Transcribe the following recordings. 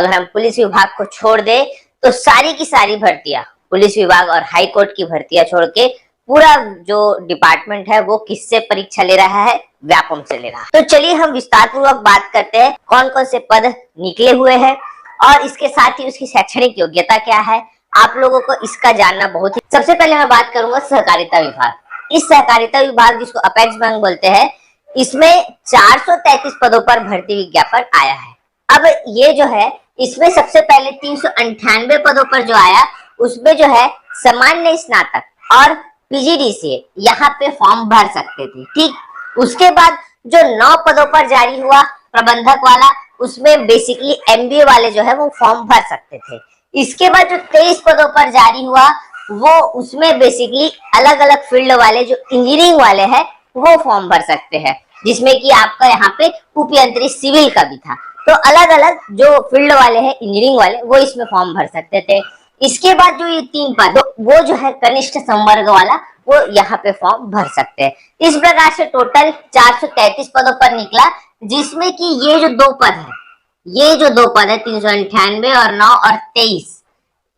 अगर हम पुलिस विभाग को छोड़ दे तो सारी की सारी भर्तियां, पुलिस विभाग और हाई कोर्ट की भर्तियां छोड़ के पूरा जो डिपार्टमेंट है वो किससे परीक्षा ले रहा है, व्यापम से ले रहा है। तो चलिए हम विस्तार पूर्वक बात करते हैं कौन कौन से पद निकले हुए हैं और इसके साथ ही उसकी शैक्षणिक योग्यता क्या है। आप लोगों को इसका जानना बहुत ही, सबसे पहले मैं बात करूंगा सहकारिता विभाग। इस सहकारिता विभाग जिसको अपेक्स बैंक बोलते हैं, इसमें 433 पदों पर भर्ती विज्ञापन आया है। अब ये जो है इसमें सबसे पहले 398 पदों पर जो आया उसमें जो है सामान्य स्नातक और पीजीडीसीए यहाँ पे फॉर्म भर सकते थे। ठीक, उसके बाद जो 9 पदों पर जारी हुआ प्रबंधक वाला, उसमें बेसिकली एमबीए वाले जो है वो फॉर्म भर सकते थे। इसके बाद जो 23 पदों पर जारी हुआ वो उसमें बेसिकली अलग अलग फील्ड वाले जो इंजीनियरिंग वाले हैं वो फॉर्म भर सकते हैं, जिसमें कि आपका यहाँ पे उपयंत्री सिविल का भी था। तो अलग अलग जो फील्ड वाले हैं इंजीनियरिंग वाले वो इसमें फॉर्म भर सकते थे। इसके बाद जो ये 3 पद वो जो है कनिष्ठ संवर्ग वाला वो यहाँ पे फॉर्म भर सकते हैं। इस प्रकार से टोटल 433 पदों पर निकला, जिसमें कि ये जो 2 पद है, ये जो 2 पद है 398 और 9 और 23,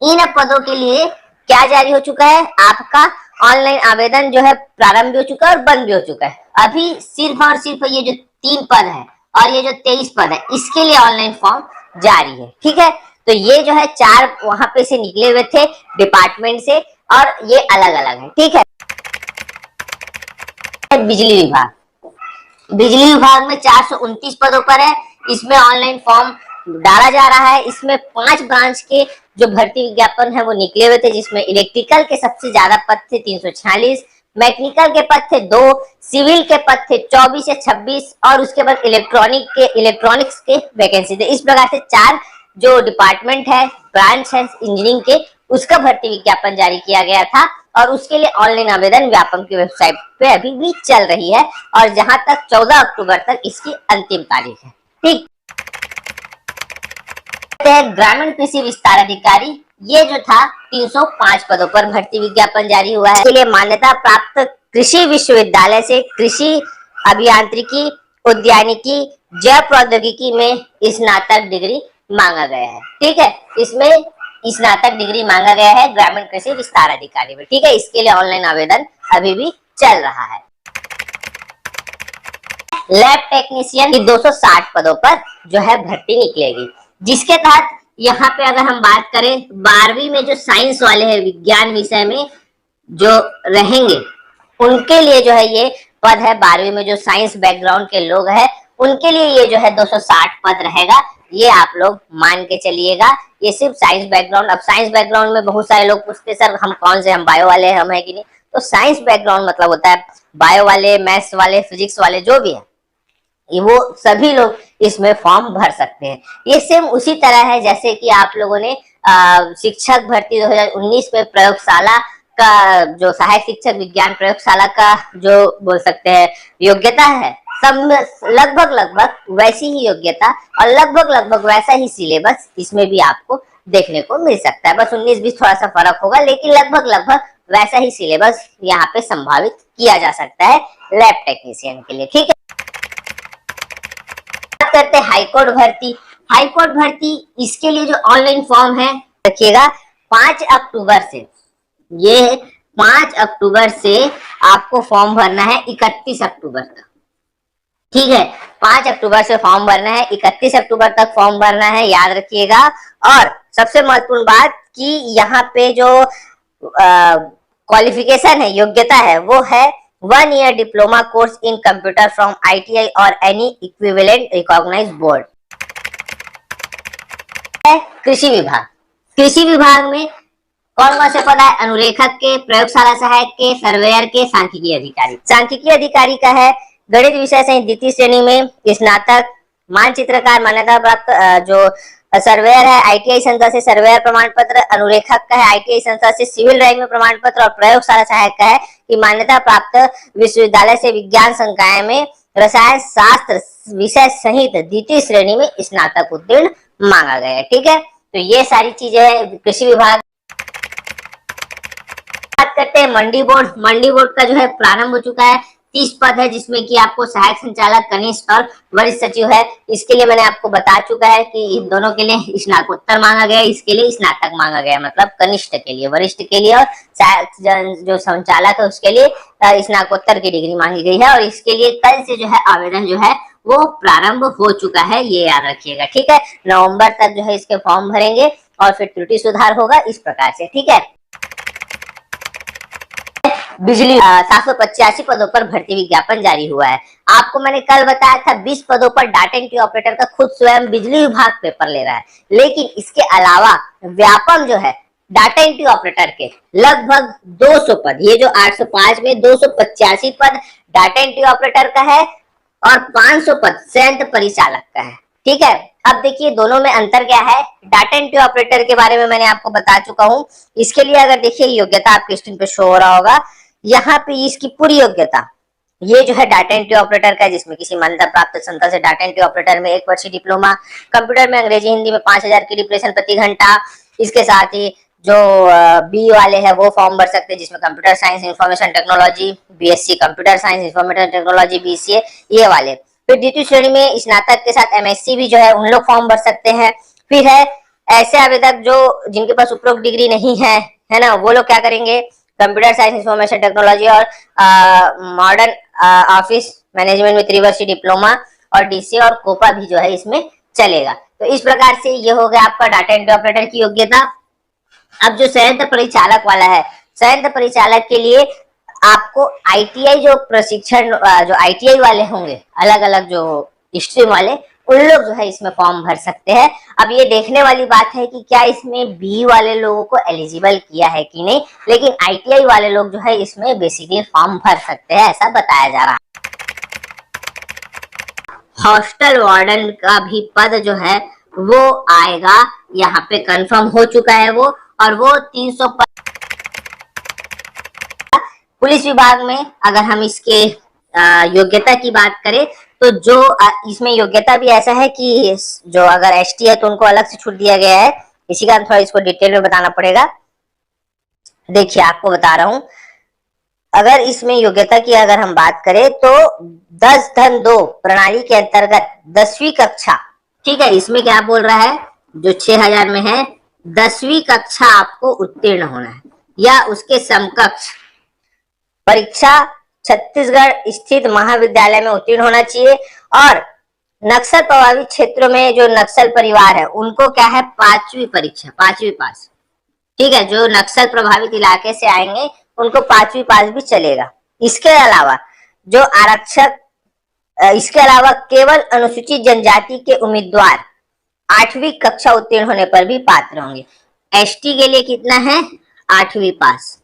इन पदों के लिए क्या जारी हो चुका है, आपका ऑनलाइन आवेदन जो है प्रारंभ भी हो चुका है और बंद भी हो चुका है। अभी सिर्फ और सिर्फ ये जो 3 पद है और ये जो 23 पद है इसके लिए ऑनलाइन फॉर्म जारी है। ठीक है, तो ये जो है 4 वहां पे से निकले हुए थे डिपार्टमेंट से और ये अलग अलग है। ठीक है, बिजली विभाग, बिजली विभाग में 429 पदों पर है, इसमें ऑनलाइन फॉर्म डाला जा रहा है। इसमें 5 ब्रांच के जो भर्ती विज्ञापन है वो निकले हुए थे, जिसमें इलेक्ट्रिकल के सबसे ज्यादा पद थे 346, मैकेनिकल के पद थे 2, सिविल के पद थे 24 या 26 और उसके बाद इलेक्ट्रॉनिक्स के वैकेंसी थे। इस प्रकार से 4 जो डिपार्टमेंट है, ब्रांच है इंजीनियरिंग के, उसका भर्ती विज्ञापन जारी किया गया था और उसके लिए ऑनलाइन आवेदन व्यापम की वेबसाइट पे अभी भी चल रही है और जहां तक 14 अक्टूबर तक इसकी अंतिम तारीख है। ठीक, ग्रामीण कृषि विस्तार अधिकारी, ये जो था 305 पदों पर भर्ती विज्ञापन जारी हुआ है। इसके लिए मान्यता प्राप्त कृषि विश्वविद्यालय से कृषि अभियांत्रिकी, उद्यानिकी, जैव प्रौद्योगिकी में स्नातक डिग्री मांगा गया है। ठीक है, इसमें स्नातक डिग्री मांगा गया है ग्रामीण कृषि विस्तार अधिकारी में। ठीक है, इसके लिए ऑनलाइन आवेदन अभी भी चल रहा है। लैब टेक्नीशियन की 260 पदों पर जो है भर्ती निकलेगी, जिसके तहत यहाँ पे अगर हम बात करें 12वीं में जो साइंस वाले हैं, विज्ञान विषय में जो रहेंगे उनके लिए जो है ये पद है। 12वीं में जो साइंस बैकग्राउंड के लोग हैं उनके लिए ये जो है 260 पद रहेगा। ये आप लोग मान के चलिएगा, ये सिर्फ साइंस बैकग्राउंड। अब साइंस बैकग्राउंड में बहुत सारे लोग पूछते सर हम कौन से, हम बायो वाले हम है कि नहीं, तो साइंस बैकग्राउंड मतलब होता है बायो वाले, मैथ्स वाले, फिजिक्स वाले जो भी है, वो सभी लोग इसमें फॉर्म भर सकते हैं। ये सेम उसी तरह है जैसे कि आप लोगों ने शिक्षक भर्ती 2019 में प्रयोगशाला का जो सहायक शिक्षक विज्ञान प्रयोगशाला का जो बोल सकते हैं योग्यता है, सब लगभग वैसी ही योग्यता और लगभग वैसा ही सिलेबस इसमें भी आपको देखने को मिल सकता है। बस 19-20 थोड़ा सा फर्क होगा, लेकिन लगभग वैसा ही सिलेबस यहाँ पे संभावित किया जा सकता है लैब टेक्नीशियन के लिए। ठीक है, करते हैं हाईकोर्ट भर्ती। हाईकोर्ट भर्ती इसके लिए जो ऑनलाइन फॉर्म है रखिएगा 5 अक्टूबर से, ये 5 अक्टूबर से आपको फॉर्म भरना है 31 अक्टूबर तक। ठीक है, 5 अक्टूबर से फॉर्म भरना है, 31 अक्टूबर तक फॉर्म भरना है, याद रखिएगा। और सबसे महत्वपूर्ण बात कि यहाँ पे जो क्वालिफिकेशन है, योग्यता है, वो है 1 year diploma course in computer from ITI और एनी इक्विवेलेंट रिकॉग्नाइज्ड बोर्ड। कृषि विभाग, कृषि विभाग में कौन कौन से पद है, अनुरेखक के, प्रयोगशाला सहायक के, सर्वेयर के, सांख्यिकी अधिकारी। सांख्यिकी अधिकारी का है गणित विषय से द्वितीय श्रेणी में स्नातक, मानचित्रकार मान्यता प्राप्त, जो सर्वेयर है ITI संस्था से सर्वेयर प्रमाण पत्र, अनुरेखक का है ITI संस्था से सिविल रैंक में प्रमाण पत्र और प्रयोगशाला सहायक का है कि मान्यता प्राप्त विश्वविद्यालय से विज्ञान संकाय में रसायन शास्त्र विषय सहित द्वितीय श्रेणी में स्नातक उत्तीर्ण मांगा गया है। ठीक है, तो ये सारी चीजें कृषि विभाग। बात करते हैं मंडी बोर्ड। मंडी बोर्ड का जो है प्रारंभ हो चुका है 30 पद है, जिसमें कि आपको सहायक संचालक, कनिष्ठ और वरिष्ठ सचिव है। इसके लिए मैंने आपको बता चुका है कि इन दोनों के लिए स्नातकोत्तर मांगा गया, इसके लिए स्नातक मांगा गया, मतलब कनिष्ठ के लिए, वरिष्ठ के लिए और सहायक जो संचालक है उसके लिए स्नातकोत्तर की डिग्री मांगी गई है। और इसके लिए कल से जो है आवेदन जो है वो प्रारंभ हो चुका है, ये याद रखिएगा, ठीक है। नवंबर तक जो है इसके फॉर्म भरेंगे और फिर त्रुटि सुधार होगा इस प्रकार से, ठीक है। बिजली 785 पदों पर भर्ती विज्ञापन जारी हुआ है। आपको मैंने कल बताया था 20 पदों पर डाटा एंट्री ऑपरेटर का खुद स्वयं बिजली विभाग पेपर ले रहा है, लेकिन इसके अलावा व्यापम जो है डाटा एंट्री ऑपरेटर के लगभग 200 पद, ये जो 805 में 285 पद डाटा एंट्री ऑपरेटर का है और 500 पद संयंत्र परिचालक का है, ठीक है। अब देखिए दोनों में अंतर क्या है। डाटा एंट्री ऑपरेटर के बारे में मैंने आपको बता चुका हूं। इसके लिए अगर देखिए योग्यता आपके स्क्रीन पे शो हो रहा होगा, यहाँ पे इसकी पूरी योग्यता, ये जो है डाटा एंट्री ऑपरेटर का, जिसमें किसी मान्यता प्राप्त संस्था से डाटा एंट्री ऑपरेटर में 1 वर्षीय डिप्लोमा, कंप्यूटर में अंग्रेजी हिंदी में 5000 की डिप्रेशन प्रति घंटा। इसके साथ ही जो बी वाले हैं वो फॉर्म भर सकते हैं, जिसमें computer science information technology, BSc computer science information technology, BCA, ये वाले। फिर द्वितीय श्रेणी में स्नातक के साथ एमएससी भी जो है उन लोग फॉर्म भर सकते हैं। फिर है ऐसे आवेदक जो जिनके पास उपरोक्त डिग्री नहीं है ना, वो लोग क्या करेंगे, कंप्यूटर साइंस इंफॉर्मेशन टेक्नोलॉजी और मॉडर्न ऑफिस मैनेजमेंट में 3 वर्षीय डिप्लोमा और डीसी और कोपा भी जो है इसमें चलेगा। तो इस प्रकार से ये हो गया आपका डाटा एंट्री ऑपरेटर की योग्यता। अब जो संयंत्र परिचालक वाला है, संयंत्र परिचालक के लिए आपको आईटीआई जो प्रशिक्षण, जो आईटीआई वाले होंगे, अलग अलग जो स्ट्रीम वाले, उन लोग जो है इसमें फॉर्म भर सकते हैं। अब ये देखने वाली बात है कि क्या इसमें बी वाले लोगों को एलिजिबल किया है कि नहीं, लेकिन आईटीआई वाले लोग जो है इसमें बेसिकली फॉर्म भर सकते हैं, ऐसा बताया जा रहा है। हॉस्टल वार्डन का भी पद जो है वो आएगा, यहाँ पे कंफर्म हो चुका है वो, और वो 300 पद। पुलिस विभाग में अगर हम इसके योग्यता की बात करें तो जो इसमें योग्यता भी ऐसा है कि जो अगर एसटी है तो उनको अलग से छूट दिया गया है। इसी का थोड़ा इसको डिटेल में बताना पड़ेगा। देखिए आपको बता रहा हूं, अगर इसमें योग्यता की अगर हम बात करें तो 10-2 प्रणाली के अंतर्गत 10वीं कक्षा, ठीक है, इसमें क्या बोल रहा है, जो 6000 में है, 10वीं कक्षा आपको उत्तीर्ण होना है या उसके समकक्ष परीक्षा छत्तीसगढ़ स्थित महाविद्यालय में उत्तीर्ण होना चाहिए। और नक्सल प्रभावित क्षेत्रों में जो नक्सल परिवार है उनको क्या है, 5वीं परीक्षा, 5वीं पास, ठीक है। जो नक्सल प्रभावित इलाके से आएंगे उनको 5वीं पास भी चलेगा। इसके अलावा जो आरक्षक, इसके अलावा केवल अनुसूचित जनजाति के उम्मीदवार 8वीं कक्षा उत्तीर्ण होने पर भी पात्र होंगे। एसटी के लिए कितना है, 8वीं पास,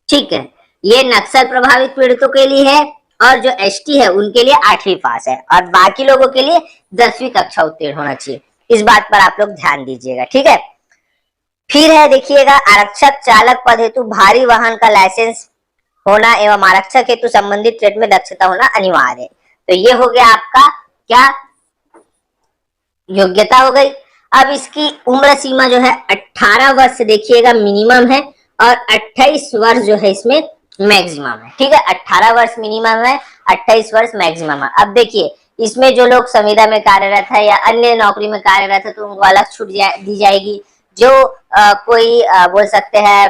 ठीक है। ये नक्सल प्रभावित पीड़ितों के लिए है, और जो एसटी है उनके लिए 8वीं पास है, और बाकी लोगों के लिए 10वीं कक्षा उत्तीर्ण होना चाहिए। इस बात पर आप लोग ध्यान दीजिएगा, ठीक है। फिर है देखिएगा, आरक्षक चालक पद हेतु भारी वाहन का लाइसेंस होना एवं आरक्षक हेतु संबंधित ट्रेड में दक्षता होना अनिवार्य है। तो ये हो गया आपका क्या, योग्यता हो गई। अब इसकी उम्र सीमा जो है 18 वर्ष देखिएगा मिनिमम है, और 28 वर्ष जो है इसमें मैक्सिमम है, ठीक है। 18 वर्ष मिनिमम है, 28 वर्ष मैक्सिमम है। अब देखिए इसमें जो लोग संविदा में कार्यरत है या अन्य नौकरी में कार्यरत है तो उनको अलग छूट दी जाएगी। जो कोई बोल सकते हैं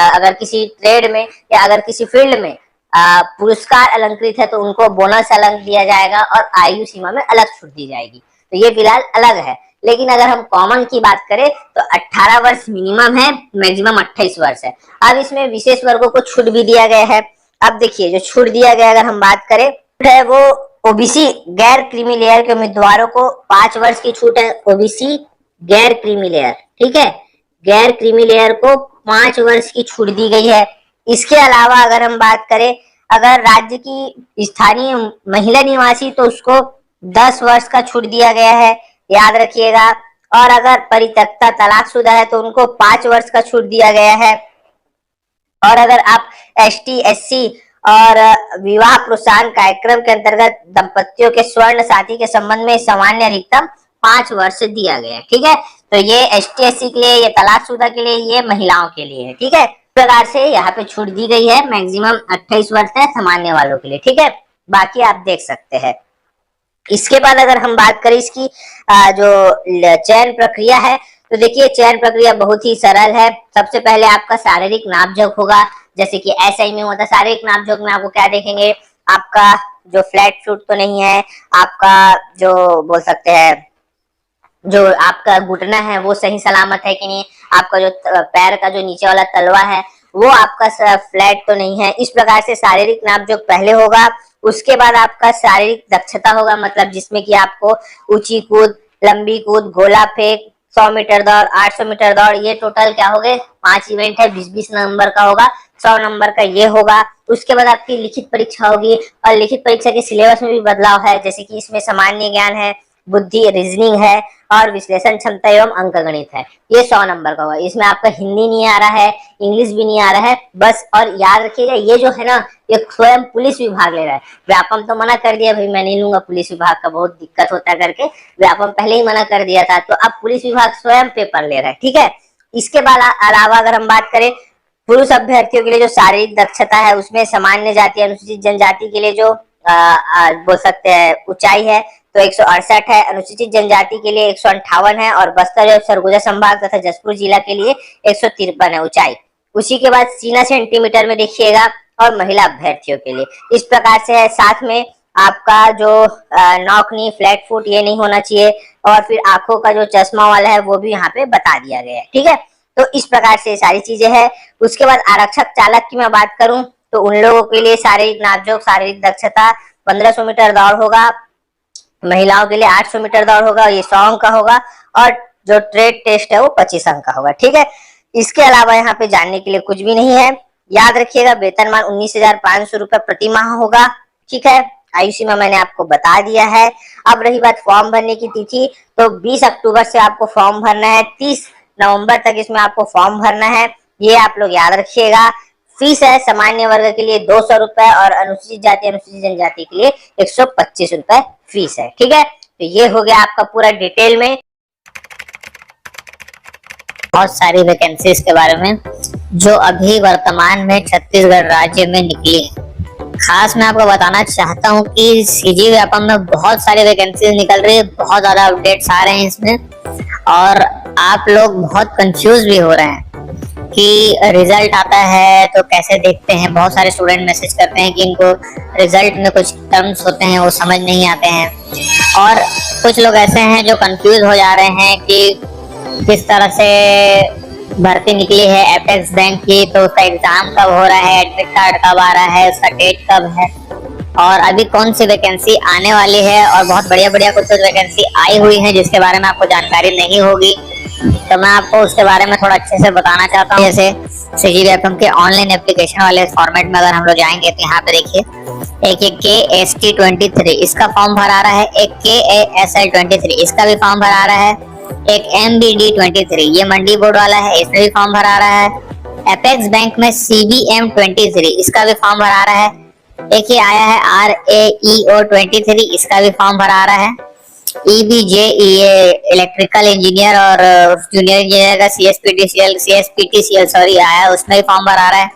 अगर किसी ट्रेड में या अगर किसी फील्ड में पुरस्कार अलंकृत है तो उनको बोनस अलग दिया जाएगा और आयु सीमा में अलग छूट दी जाएगी। तो ये फिलहाल अलग है। लेकिन अगर हम कॉमन की बात करें तो 18 वर्ष मिनिमम है, मैक्सिमम 28 वर्ष है। अब इसमें विशेष वर्गों को छूट भी दिया गया है। अब देखिए जो छूट दिया गया अगर हम बात करें है वो ओबीसी गैर क्रीमी लेयर के उम्मीदवारों को 5 वर्ष की छूट है। ओबीसी गैर क्रीमी लेयर, ठीक है, गैर क्रीमी लेयर को 5 वर्ष की छूट दी गई है। इसके अलावा अगर हम बात करें, अगर राज्य की स्थानीय महिला निवासी तो उसको 10 वर्ष का छूट दिया गया है, याद रखिएगा। और अगर परित्यक्ता तलाकशुदा है तो उनको 5 वर्ष का छूट दिया गया है। और अगर आप एसटी एससी और विवाह प्रोत्साहन कार्यक्रम के अंतर्गत दंपतियों के स्वर्ण साथी के संबंध में सामान्य अधिकतम 5 वर्ष दिया गया है, ठीक है। तो ये एसटी एससी के लिए, ये तलाकशुदा के लिए, ये महिलाओं के लिए है, ठीक है। प्रकार से यहाँ पे छूट दी गई है। मैक्सिमम 28 वर्ष है सामान्य वालों के लिए, ठीक है। बाकी आप देख सकते हैं। इसके बाद अगर हम बात करें इसकी जो चयन प्रक्रिया है, तो देखिए चयन प्रक्रिया बहुत ही सरल है। सबसे पहले आपका शारीरिक नाप जोख होगा, जैसे कि एसआई में होता है। शारीरिक नाप जोख में आपको क्या देखेंगे, आपका जो फ्लैट फुट तो नहीं है, आपका जो बोल सकते हैं जो आपका घुटना है वो सही सलामत है कि नहीं, आपका जो पैर का जो नीचे वाला तलवा है वो आपका फ्लैट तो नहीं है। इस प्रकार से शारीरिक नाप जोख पहले होगा। उसके बाद आपका शारीरिक दक्षता होगा, मतलब जिसमें कि आपको ऊंची कूद, लंबी कूद, गोला फेंक, 100 मीटर दौड़, 800 मीटर दौड़, ये टोटल क्या हो गए 5 इवेंट है। 20-20 नंबर का होगा, 100 नंबर का ये होगा। उसके बाद आपकी लिखित परीक्षा होगी, और लिखित परीक्षा के सिलेबस में भी बदलाव है, जैसे कि इसमें सामान्य ज्ञान है, बुद्धि रीजनिंग है, और विश्लेषण क्षमता एवं अंक गणित है। ये 100 नंबर का होगा। इसमें आपका हिंदी नहीं आ रहा है, इंग्लिश भी नहीं आ रहा है बस। और याद रखिएगा ये जो है ना, ये स्वयं पुलिस विभाग ले रहा है। व्यापम तो मना कर दिया भाई, मैं नहीं लूंगा, पुलिस विभाग का बहुत दिक्कत होता है करके व्यापम पहले ही मना कर दिया था। तो अब पुलिस विभाग स्वयं पेपर ले रहा है, ठीक है। इसके बाद अलावा अगर हम बात करें पुरुष अभ्यर्थियों के लिए जो शारीरिक दक्षता है, उसमें सामान्य जाति अनुसूचित जनजाति के लिए जो बोल सकते हैं ऊंचाई है तो 168 है, अनुसूचित जनजाति के लिए 158 है, और बस्तर और सरगुजा संभाग तथा जसपुर जिला के लिए 153 है ऊंचाई। उसी के बाद सीना सेंटीमीटर में देखिएगा, और महिला अभ्यर्थियों के लिए इस प्रकार से है। साथ में आपका जो नौकनी, फ्लैट फुट ये नहीं होना चाहिए, और फिर आंखों का जो चश्मा वाला है वो भी यहाँ पे बता दिया गया है, ठीक है। तो इस प्रकार से सारी चीजें हैं। उसके बाद आरक्षक चालक की मैं बात करूं तो उन लोगों के लिए शारीरिक नापजोक, शारीरिक दक्षता 1500 मीटर दौड़ होगा, महिलाओं के लिए 800 मीटर दौड़ होगा, ये 100 अंक का होगा, और जो ट्रेड टेस्ट है वो 25 अंक का होगा, ठीक है। इसके अलावा यहाँ पे जानने के लिए कुछ भी नहीं है। याद रखिएगा वेतनमान 19,500 रुपए प्रति माह होगा, ठीक है। आयु सीमा मैंने आपको बता दिया है। अब रही बात फॉर्म भरने की तिथि, तो 20 अक्टूबर से आपको फॉर्म भरना है, 30 नवंबर तक इसमें आपको फॉर्म भरना है, ये आप लोग याद रखिएगा। फीस है सामान्य वर्ग के लिए 200 रुपए, और अनुसूचित जाति अनुसूचित जनजाति के लिए 125 रुपए फीस है, ठीक है। तो ये हो गया आपका पूरा डिटेल में बहुत सारी वैकेंसीज के बारे में जो अभी वर्तमान में छत्तीसगढ़ राज्य में निकली है। खास मैं आपको बताना चाहता हूँ कि सीजी व्यापम में बहुत सारी वैकेंसीज निकल रही है, बहुत ज्यादा अपडेट्स आ रहे हैं इसमें, और आप लोग बहुत कंफ्यूज भी हो रहे हैं कि रिजल्ट आता है तो कैसे देखते हैं। बहुत सारे स्टूडेंट मैसेज करते हैं कि इनको रिजल्ट में कुछ टर्म्स होते हैं वो समझ नहीं आते हैं, और कुछ लोग ऐसे हैं जो कंफ्यूज हो जा रहे हैं कि किस तरह से भर्ती निकली है एपेक्स बैंक की, तो उसका एग्जाम कब हो रहा है, एडमिट कार्ड कब आ रहा है, उसका डेट कब है, और अभी कौन सी वैकेंसी आने वाली है, और बहुत बढ़िया बढ़िया कुछ वैकेंसी आई हुई है जिसके बारे में आपको जानकारी नहीं होगी। तो मैं आपको उसके बारे में थोड़ा अच्छे से बताना चाहता हूँ। जैसे सीजी व्यापम के ऑनलाइन एप्लीकेशन वाले फॉर्मेट में अगर हम लोग जाएंगे तो यहाँ पे देखिए एक KST23 इसका फॉर्म भरा रहा है, एक KASL23 इसका भी फॉर्म भरा रहा है, एक MBD23 ये मंडी बोर्ड वाला है, इसमें भी फॉर्म भरा रहा है। एपेक्स बैंक में CBM23 इसका भी फॉर्म भरा रहा है। एक ये आया है RAEO23 इसका भी फॉर्म भरा रहा है। EBJE इलेक्ट्रिकल इंजीनियर और जूनियर इंजीनियर का CSPTCL सॉरी आया, उसमें भी फॉर्म भरा रहा है।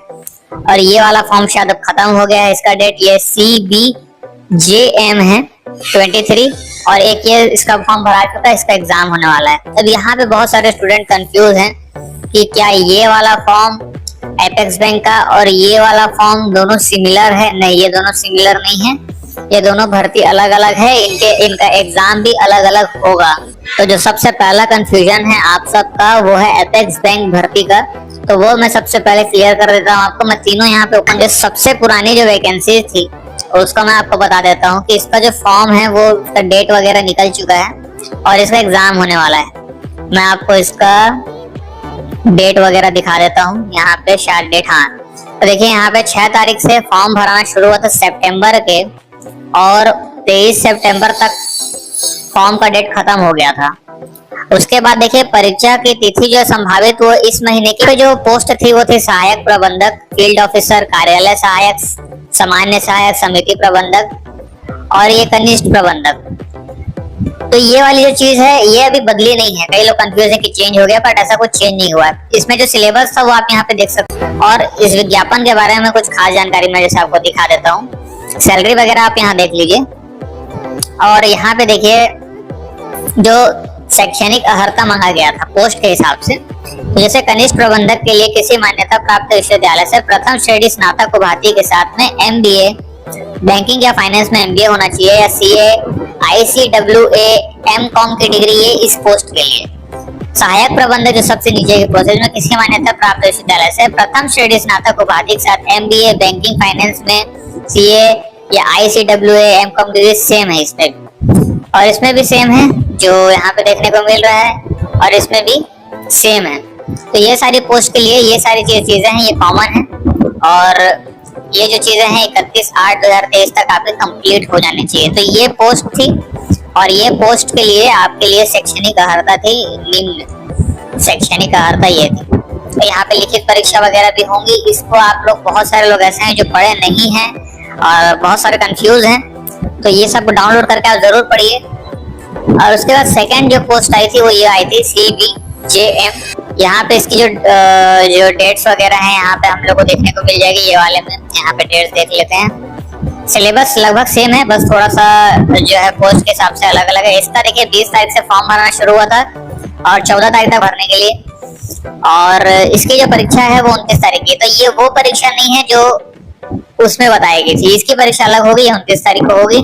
और ये वाला फॉर्म शायद अब खत्म हो गया है, इसका डेट ये CBJM है 23, और एक ये इसका फॉर्म भरा चुका है, इसका एग्जाम होने वाला है। अब यहाँ पे बहुत सारे स्टूडेंट कंफ्यूज हैं कि क्या ये वाला फॉर्म एपेक्स बैंक का और ये वाला फॉर्म दोनों सिमिलर है। नहीं, ये दोनों सिमिलर नहीं है, ये दोनों भर्ती अलग अलग है, इनका एग्जाम भी अलग अलग होगा। तो जो सबसे पहला कंफ्यूजन है आप सबका वो है एपेक्स बैंक भर्ती का, तो वो मैं सबसे पहले क्लियर कर देता हूँ आपको। मैं तीनों यहाँ पे ओपन, जो सबसे पुरानी जो वैकेंसी थी उसका मैं आपको बता देता हूँ कि इसका जो फॉर्म है वो इसका डेट वगैरह निकल चुका है और इसका एग्जाम होने वाला है। मैं आपको इसका डेट वगैरह दिखा देता हूँ यहाँ पे, शायद डेट, हाँ तो देखिए यहाँ पे 6 तारीख से फॉर्म भराना शुरू हुआ था सितंबर के, और 23 सितंबर तक फॉर्म का डेट खत्म हो गया था। उसके बाद देखिए परीक्षा की तिथि जो संभावित वो इस महीने की जो पोस्ट थी वो थी सहायक प्रबंधक, फील्ड ऑफिसर, कार्यालय सहायक, सामान्य सहायक, समिति प्रबंधक और ये कनिष्ठ प्रबंधक। तो ये वाली जो चीज है ये अभी बदली नहीं है। कई लोग कंफ्यूज है कि चेंज हो गया, बट ऐसा कुछ चेंज नहीं हुआ। इसमें जो सिलेबस था वो आप यहाँ पे देख सकते हैं। और इस विज्ञापन के बारे में कुछ खास जानकारी मैं जैसे आपको दिखा देता हूँ। सैलरी वगैरह आप यहाँ देख लीजिए, और यहाँ पे देखिए जो शैक्षणिक अर्हता मांगा गया था पोस्ट के हिसाब से, तो जैसे कनिष्ठ प्रबंधक के लिए किसी मान्यता प्राप्त विश्वविद्यालय से प्रथम श्रेणी स्नातक उपाधि के साथ में MBA बैंकिंग या फाइनेंस में MBA होना चाहिए, या CA ICWA MCOM की डिग्री ये इस पोस्ट के लिए। सहायक प्रबंधक जो सबसे नीचे के प्रोसेस में किसी मान्यता प्राप्त विश्वविद्यालय से प्रथम श्रेणी स्नातक उपाधि के साथ MBA बैंकिंग फाइनेंस में CA या ICWA MCOM की डिग्री सेम है इसमें भी, और इसमें भी सेम है जो यहाँ पे देखने को मिल रहा है, और इसमें भी सेम है। तो ये सारी पोस्ट के लिए ये सारी चीजें हैं, ये कॉमन है, और ये जो चीजें हैं 31/8/2023 तक आपके कंप्लीट हो जानी चाहिए। तो ये पोस्ट थी, और ये पोस्ट के लिए आपके लिए शैक्षणिक अर्हता थी, निम्न शैक्षणिक अर्हता ये थी। तो यहाँ पे लिखित परीक्षा वगैरह भी होंगी। इसको आप लोग, बहुत सारे लोग ऐसे हैं जो पढ़े नहीं हैं और बहुत सारे कंफ्यूज हैं, तो ये सब डाउनलोड करके आप जरूर पढ़िए। और उसके बाद सेकंड जो पोस्ट आई थी वो ये आई थी CBJM। यहाँ पे इसकी जो डेट्स वगैरह हैं यहाँ पे हम लोग को देखने को मिल जाएगी। ये वाले में यहाँ पे डेट्स देख लेते हैं। सिलेबस लगभग सेम है, बस थोड़ा सा जो है पोस्ट के हिसाब से अलग अलग है। इसका देखिए 20 तारीख से फॉर्म भरना शुरू हुआ था और 14 तारीख तक भरने के लिए, और इसकी जो परीक्षा है वो 29 तारीख की। तो ये वो परीक्षा नहीं है जो उसमें बताई गई थी, इसकी परीक्षा अलग होगी, 29 तारीख को होगी।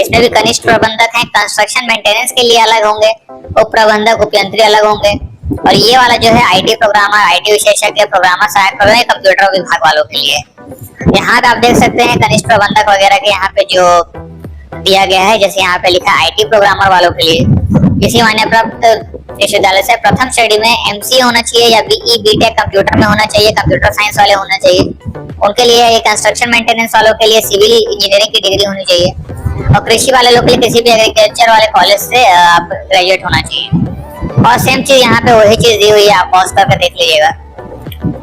इसमें भी कनिष्ठ प्रबंधक हैं, कंस्ट्रक्शन मेंटेनेंस के लिए अलग होंगे, उप प्रबंधक उपयंत्री अलग होंगे, और ये वाला जो है IT प्रोग्रामर, IT विशेषज्ञ, प्रोग्रामर, सहायक प्रोग्रामर, कंप्यूटर विभाग वालों के लिए। यहाँ पे आप देख सकते हैं कनिष्ठ प्रबंधक वगैरह के यहाँ पे जो दिया गया है, जैसे यहाँ पे लिखा है IT प्रोग्रामर वालों के लिए किसी मान्यता प्राप्त विश्वविद्यालय से प्रथम श्रेणी में MCA होना चाहिए, या BE BTech कंप्यूटर में होना चाहिए, कंप्यूटर साइंस वाले होना चाहिए उनके लिए। ये कंस्ट्रक्शन मेंटेनेंस वालों के लिए सिविल इंजीनियरिंग की डिग्री होनी चाहिए, और कृषि वाले लोग के लिए किसी भी एग्रीकल्चर वाले कॉलेज से आप ग्रेजुएट होना चाहिए। और सेम चीज यहाँ पे वही चीज दी हुई है, आप पॉज करके देख लीजिएगा।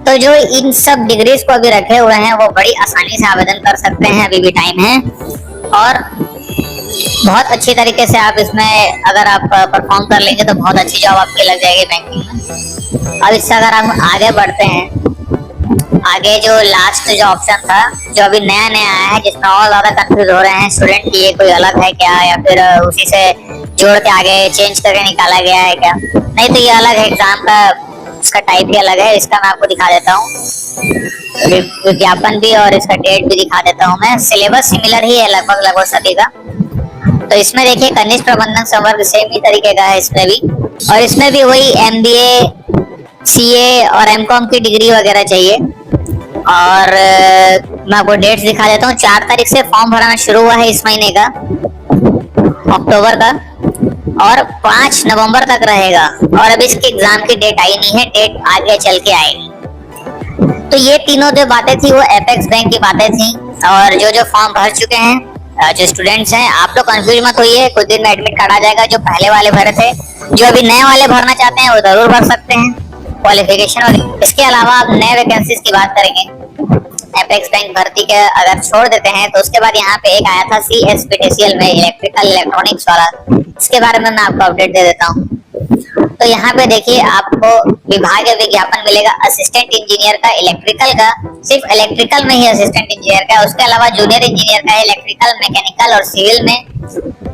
तो जो इन सब डिग्रीज को अभी रखे हुए हैं वो बड़ी आसानी से आवेदन कर सकते हैं, अभी भी टाइम है, और बहुत अच्छी तरीके से आप इसमें अगर आप परफॉर्म कर लेंगे तो बहुत अच्छी जॉब आपकी लग जाएगी बैंकिंग में। अब इससे अगर हम आगे बढ़ते हैं, आगे जो लास्ट जो ऑप्शन था जो अभी नया नया आया है, जिसमें और ज्यादा कंफ्यूज हो रहे हैं स्टूडेंट की, ये कोई अलग है क्या, या फिर उसी से जोड़ के आगे चेंज करके निकाला गया है क्या? नहीं, तो ये अलग है, एग्जाम का इसका टाइप ही अलग है। इसका मैं आपको दिखा देता हूँ, विज्ञापन भी और इसका डेट भी दिखा देता हूँ मैं। सिलेबस सिमिलर ही है लगभग सभी का। तो इसमें देखिए कनिष्ठ प्रबंधक संवर्ग सेम ही तरीके का है इसमें भी, और इसमें भी वही MBA CA और MCOM की डिग्री वगैरह चाहिए। और मैं आपको डेट्स दिखा देता हूँ। 4 तारीख से फॉर्म भरना शुरू हुआ है इस महीने का, अक्टूबर का, और 5 नवंबर तक रहेगा। और अभी इसके एग्जाम की डेट आई नहीं है, डेट आगे चल के आएगी। तो ये तीनों जो बातें थी वो एपेक्स बैंक की बातें थी। और जो फॉर्म भर चुके हैं जो स्टूडेंट्स हैं, आप लोग कंफ्यूज मत होइए, कुछ दिन में एडमिट कार्ड आ जाएगा। जो पहले वाले भरे थे, जो अभी नए वाले भरना चाहते हैं वो जरूर भर सकते हैं क्वालिफिकेशन। और इसके अलावा आप नए वैकेंसीज की बात करेंगे, एपेक्स बैंक भर्ती के अगर छोड़ देते हैं तो उसके बाद यहाँ पे एक आया था CSPTCL में इलेक्ट्रिकल इलेक्ट्रॉनिक्स वाला, इसके बारे में मैं आपको अपडेट दे देता हूँ। तो यहाँ पे देखिए आपको विभागीय विज्ञापन मिलेगा असिस्टेंट इंजीनियर का, इलेक्ट्रिकल का, सिर्फ इलेक्ट्रिकल में ही असिस्टेंट इंजीनियर का, उसके अलावा जूनियर इंजीनियर का है इलेक्ट्रिकल, मैकेनिकल और सिविल में।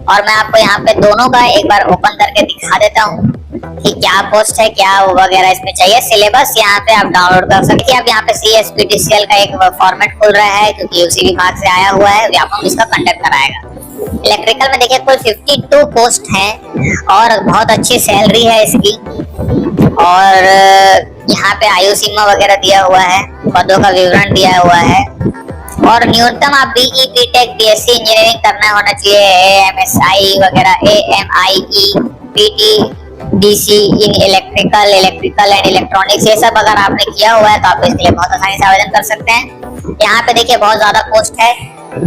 और मैं आपको यहाँ पे दोनों का एक बार ओपन करके दिखा देता हूँ कि क्या पोस्ट है, क्या वगैरह इसमें चाहिए। सिलेबस यहाँ पे आप डाउनलोड कर सकते हैं। अब यहाँ पे CSPTCL का एक फॉर्मेट खुल रहा है क्योंकि उसी विभाग से आया हुआ है, व्यापक इसका कंडक्ट कराएगा। इलेक्ट्रिकल में देखिए कुल 52 पोस्ट हैं और बहुत अच्छी सैलरी है इसकी। और यहाँ पे आयु सीमा वगैरह दिया हुआ है, पदों का विवरण दिया हुआ है, और न्यूनतम आप BE BTech BSc इंजीनियरिंग करना होना चाहिए, AMSI वगैरह, AMIE PT DC in electrical and electronics, ये सब अगर आपने किया हुआ है तो आप इसके लिए बहुत आसानी से आवेदन कर सकते हैं। यहाँ पे देखिए बहुत ज्यादा पोस्ट है,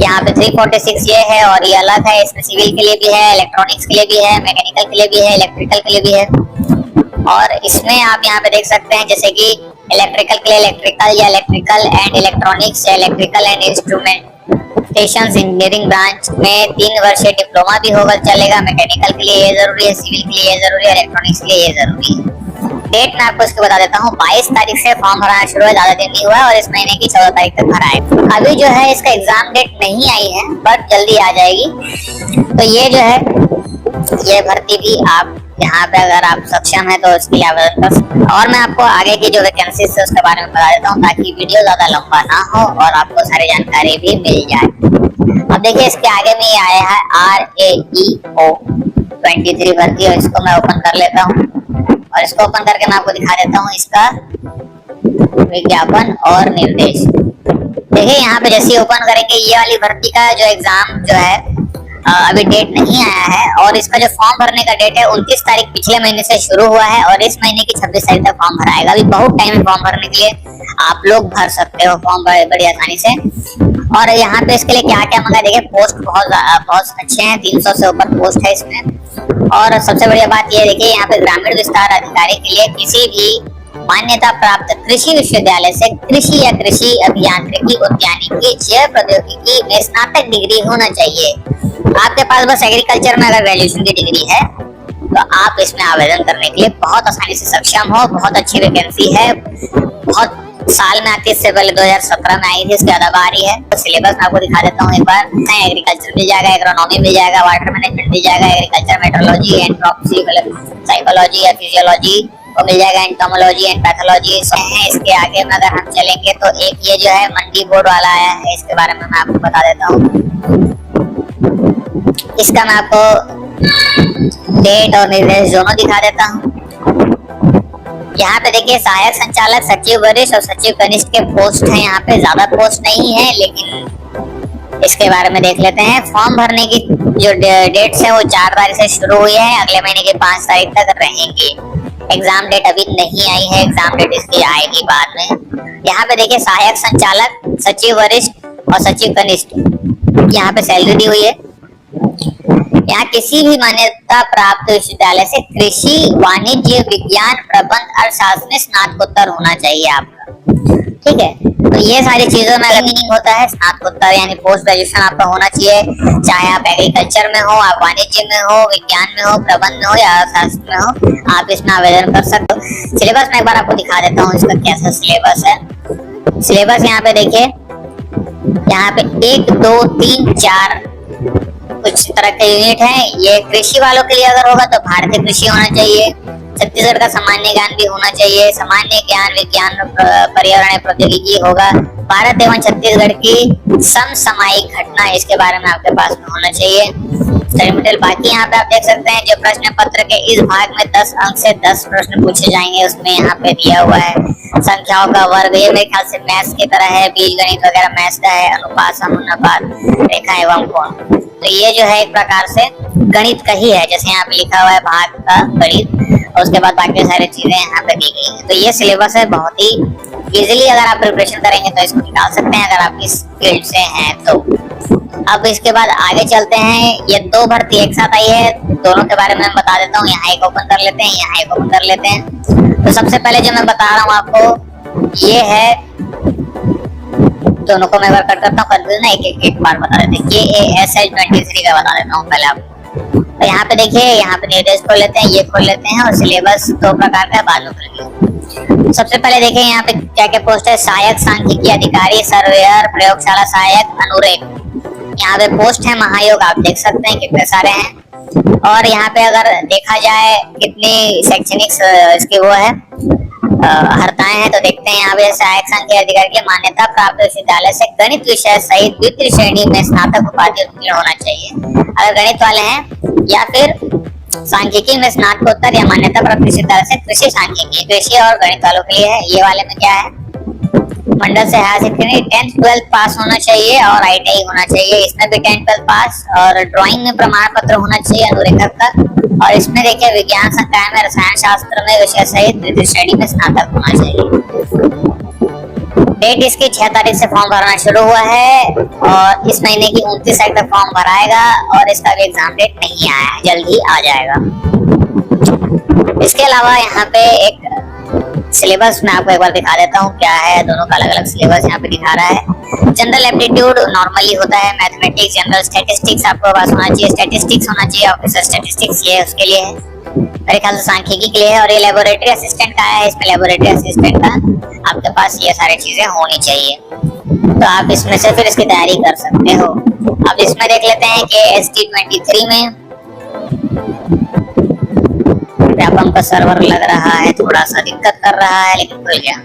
यहाँ पे 346 ये है, और ये अलग है, इसमें सिविल के लिए भी है, इलेक्ट्रॉनिक्स के लिए भी है, मैकेनिकल के लिए भी है, इलेक्ट्रिकल के लिए भी है। और इसमें आप यहाँ पे देख सकते हैं जैसे कि इलेक्ट्रिकल के लिए इलेक्ट्रिकल या इलेक्ट्रिकल एंड इलेक्ट्रॉनिक्स या electrical and instrument, station engineering branch में 3 वर्षीय डिप्लोमा भी होगा चलेगा। मैकेनिकल के लिए ये जरूरी है, सिविल के लिए ये जरूरी है, इलेक्ट्रॉनिक्स के लिए ये जरूरी है। डेट मैं आपको इसको बता देता हूँ। 22 तारीख से फॉर्म भराना शुरू है, ज्यादा दिन नहीं हुआ है और इस महीने की 14 तारीख तक भरा है। अभी जो है इसका एग्जाम डेट नहीं आई है बट जल्दी आ जाएगी। तो ये जो है ये भर्ती भी आप यहाँ पे अगर आप सक्षम है तो इसके लिए आवेदन कर सकते हैं। और मैं आपको आगे की जो वैकेंसीज है उसके बारे में बता देता हूँ ताकि वीडियो ज्यादा लंबा ना हो और आपको सारी जानकारी भी मिल जाए। अब देखिए इसके आगे में ये आया है RAEO 23 भर्ती और इसको मैं ओपन कर लेता हूँ और इसको ओपन करके मैं आपको दिखा देता हूँ इसका विज्ञापन और निर्देश। देखिए यहाँ पे जैसे ओपन करेंगे ये वाली भर्ती का जो एग्जाम जो है अभी डेट नहीं आया है और इसका जो फॉर्म भरने का डेट है 29 तारीख पिछले महीने से शुरू हुआ है और इस महीने की 26 तारीख तक फॉर्म भराएगा। अभी बहुत टाइम है फॉर्म भरने के लिए, आप लोग भर सकते हो फॉर्म बड़ी आसानी से। और यहाँ पे इसके लिए क्या क्या मंगा, देखिए पोस्ट बहुत अच्छे हैं, 300 से ऊपर पोस्ट है इसमें। और सबसे बढ़िया बात ये देखिए यहाँ पे ग्रामीण विस्तार अधिकारी के लिए किसी भी मान्यता प्राप्त कृषि विश्वविद्यालय से कृषि या कृषि अभियांत्रिकी उद्यानिकी जैव प्रौद्योगिकी में स्नातक डिग्री होना चाहिए। आपके पास बस एग्रीकल्चर में अगर ग्रेजुएशन की डिग्री है तो आप इसमें आवेदन करने के लिए बहुत आसानी से सक्षम हो। बहुत अच्छी वैकेंसी है, बहुत साल में आती है, इससे पहले 2017 में आई थी, इसके बाद आ रही है। तो सिलेबस मैं आपको दिखा देता हूँ एक बार। एग्रीकल्चर मिल जाएगा, एग्रोनॉमी मिल जाएगा, वाटर मैनेजमेंट मिल जाएगा, एग्रीकल्चर मेट्रोलॉजी, एंट्रोपॉलजी, साइकोलॉजी या फिजियोलॉजी वो मिल जाएगा, एंटोमोलॉजी एंड पैथोलॉजी है। इसके आगे में अगर हम चलेंगे तो एक ये जो है मंडी बोर्ड वाला आया है, इसके बारे में मैं आपको बता देता हूँ। इसका मैं आपको डेट और निर्देश दोनों दिखा देता हूँ। यहाँ पे देखिए सहायक संचालक, सचिव वरिष्ठ और सचिव कनिष्ठ के पोस्ट हैं। यहाँ पे ज्यादा पोस्ट नहीं है लेकिन इसके बारे में देख लेते हैं। फॉर्म भरने की जो डेट्स है वो 4 तारीख से शुरू हुई है, अगले महीने की 5 तारीख तक रहेंगी। एग्जाम डेट अभी नहीं आई है, एग्जाम डेट इसकी आएगी बाद में। यहाँ पे देखिए सहायक संचालक, सचिव वरिष्ठ और सचिव कनिष्ठ, यहाँ पे सैलरी दी हुई है। यहाँ किसी भी मान्यता प्राप्त विश्वविद्यालय से कृषि, वाणिज्य, विज्ञान, प्रबंध, अर्थशास्त्र में स्नातकोत्तर होना चाहिए आपका, ठीक है। तो ये सारी चीजों में अगर मीनिंग होता है स्नातकोत्तर यानी पोस्ट ग्रेजुएशन आपका होना चाहिए, चाहे आप एग्रीकल्चर में हो, आप वाणिज्य में हो, विज्ञान में हो, प्रबंध में हो या अर्थशास्त्र में हो, आप इसमें आवेदन कर सकते हो। सिलेबस में एक बार आपको दिखा देता हूँ इसका कैसा सिलेबस है। सिलेबस यहाँ पे देखिए, यहाँ पे 1, 2, 3, 4 कुछ तरह के यूनिट है। ये कृषि वालों के लिए अगर होगा तो भारतीय कृषि होना चाहिए, छत्तीसगढ़ का सामान्य ज्ञान भी होना चाहिए, सामान्य ज्ञान, विज्ञान, पर्यावरण प्रौद्योगिकी होगा, भारत एवं छत्तीसगढ़ की समसामयिक घटना इसके बारे में आपके पास में होना चाहिए। बाकी यहाँ पे आप देख सकते हैं जो प्रश्न पत्र के इस भाग में 10 अंक से 10 प्रश्न पूछे जाएंगे, उसमें यहाँ पे दिया हुआ है संख्याओं का वर्ग। ये मेरे ख्याल से मैथ्स की तरह है, बीज गणित वगैरह मैथ्स का है, अनुपात, समानुपात, रेखा एवं कोण। तो ये जो है एक प्रकार से गणित का ही है, जैसे यहाँ पे लिखा हुआ है भाग का गणित और उसके बाद बाकी सारी चीजें यहाँ पे दी गई हैं। तो ये सिलेबस है, बहुत ही इजीली अगर आप प्रिपरेशन करेंगे तो इसको निकाल सकते हैं अगर आप इस फील्ड से हैं तो। अब इसके बाद आगे चलते हैं। ये 2 भर्ती एक साथ आई है, दोनों के बारे में मैं बता देता हूँ। यहाँ एक ओपन कर लेते हैं, यहाँ एक ओपन कर लेते हैं। तो सबसे पहले जो मैं बता रहा हूँ आपको ये है, दोनों को मैं वर्क करता हूँ, कंफ्यूजन है, एक बार बता देते हैं। ये ASL 23 का बता देता हूँ पहले आपको। तो यहाँ पे देखिए, यहाँ पे निर्देश खोल लेते हैं, ये खोल लेते हैं और सिलेबस 2 प्रकार का बाद में खोलेंगे। सबसे पहले देखिए यहाँ पे क्या क्या पोस्ट है। सहायक सांख्यिकी अधिकारी, सर्वेयर, प्रयोगशाला सहायक, अनुरेख। यहाँ पे पोस्ट है महायोग, आप देख सकते हैं कितने सारे हैं। और यहाँ पे अगर देखा जाए कितनी शैक्षणिक इसकी वो है हरताएं हैं तो देखते हैं। यहाँ पे सहायक सांख्यिकी अधिकारी के मान्यता प्राप्त विश्वविद्यालय से गणित विषय सहित द्वितीय श्रेणी में स्नातक उपाधि उत्तीर्ण होना चाहिए अगर गणित वाले हैं, या फिर सांख्यिकी में स्नातकोत्तर या मान्यता प्राप्त विश्वविद्यालय से कृषि सांख्यिकी, कृषि और गणित वालों के लिए है। ये वाले में क्या है, मंडल से हायर सेकेंडरी 10th 12th पास होना चाहिए और ITI होना चाहिए। इसमें भी 10th 12th पास और ड्राइंग में प्रमाण पत्र होना चाहिए अनुरेखक का। और इसमें देखिए विज्ञान संकाय में रसायन शास्त्र में विषय सहित द्वितीय श्रेणी में स्नातक होना चाहिए। डेट इसकी 6 तारीख से फॉर्म भरना शुरू हुआ है और इस महीने की 29 तारीख तक फॉर्म भराएगा और इसका भी एग्जाम डेट नहीं आया है, जल्द ही आ जाएगा। इसके अलावा यहाँ पे एक सिलेबस मैं आपको एक बार दिखा देता हूँ क्या है, दोनों का अलग अलग सिलेबस यहाँ पे दिखा रहा है। जनरल एप्टीट्यूड नॉर्मली होता है, मैथमेटिक्स, जनरल स्टैटिस्टिक्स आपको पास होना चाहिए, स्टैटिस्टिक्स होना चाहिए, ऑफिसर स्टैटिस्टिक्स ये उसके लिए है, मेरे ख्याल से सांख्यिकी के लिए है। और ये लेबोरेटरी असिस्टेंट का है, इसमें लेबोरेटरी असिस्टेंट का आपके पास ये सारी चीजें होनी चाहिए, तो आप इसमें से फिर इसकी तैयारी कर सकते हो। अब इसमें देख लेते हैं कि ST23 में विज्ञापन का सर्वर लग रहा है, थोड़ा सा दिक्कत कर रहा है लेकिन खुल गया।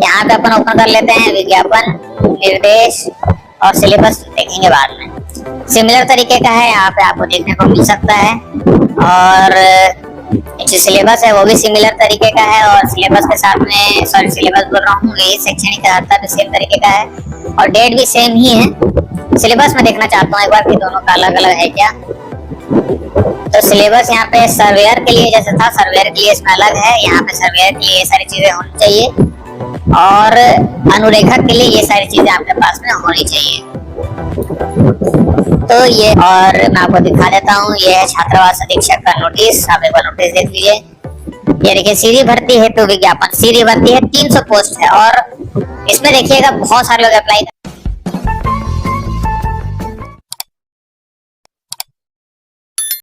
यहाँ पे अपन ओपन कर लेते हैं विज्ञापन, निर्देश और सिलेबस देखेंगे बाद में। सिमिलर तरीके का है, यहाँ पे आपको देखने को मिल सकता है, और जो सिलेबस है वो भी सिमिलर तरीके का है, और सिलेबस के साथ में सिलेबस बोल रहा हूँ, ये शैक्षणिक अर्हता भी सेम तरीके का है और डेट भी सेम ही है। सिलेबस में देखना चाहता हूँ एक बार कि दोनों का अलग अलग है क्या। तो सिलेबस यहाँ पे सर्वेयर के लिए जैसे था, सर्वेयर के लिए इसमें अलग है, यहाँ पे सर्वेयर के लिए ये सारी चीजें होनी चाहिए, और अनुरेखक के लिए ये सारी चीजें आपके पास में होनी चाहिए। तो ये, और मैं आपको दिखा देता हूँ, ये है छात्रावास अधीक्षक का नोटिस, आप एक बार नोटिस देख लीजिए। ये देखिए, सीधी भर्ती हेतु विज्ञापन, सीधी भर्ती है, 300 पोस्ट है, और इसमें देखिएगा बहुत सारे लोग अप्लाई